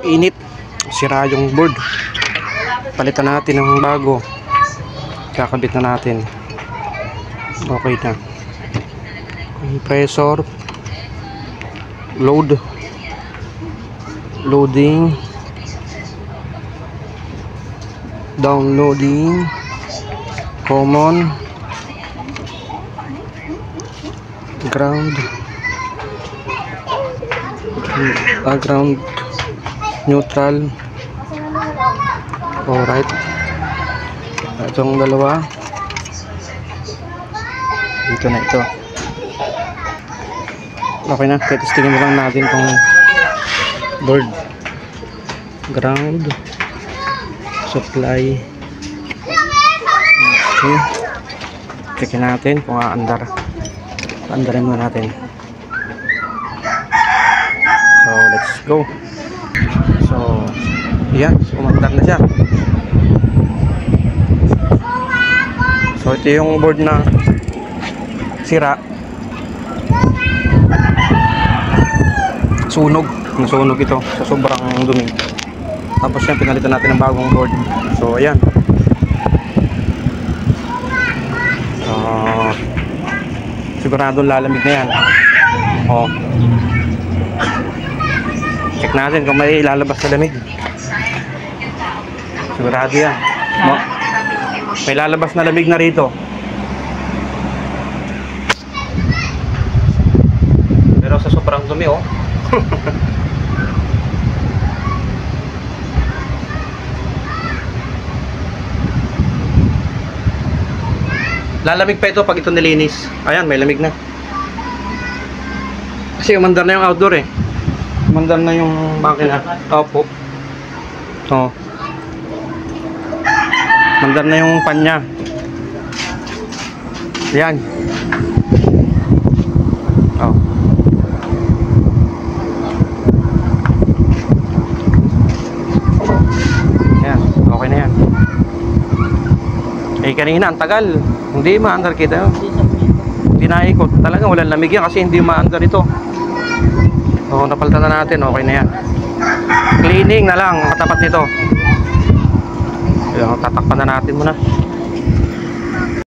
Init, sira yung board. Palitan natin ng bago. Kakabit na natin. Okay na. Compressor, loading, downloading, common, ground, neutral. Alright, itong dalawa dito na ito. Okay na, testingin mo lang natin itong board. Ground, supply. Okay, checkin natin kung aandar. Andarin muna natin. So let's go. So yan, umandar na siya. So ito yung board na sira. Nasunog ito sa sobrang dumi. Tapos yan, pinalitan natin ng bagong board. So ayan. Siguradong lalamig na yan. Check natin kung may lalabas na lamig. Sigurado yan. May lalabas na lamig na rito. Pero sa sobrang dumi lalamig pa ito pag ito nilinis. Ayan, may lamig na. Kasi umandar na yung outdoor umandar na yung makina. Opo. Umandar na yung panya. Ayan. Ayan, okay na yan. Kanina ang tagal. Hindi maandar kita. Hindi naikot. Talaga walang lamig yan kasi hindi maandar ito. Napalitan na natin. Okay na yan. Cleaning na lang matapat nito. Tatakpan na natin muna.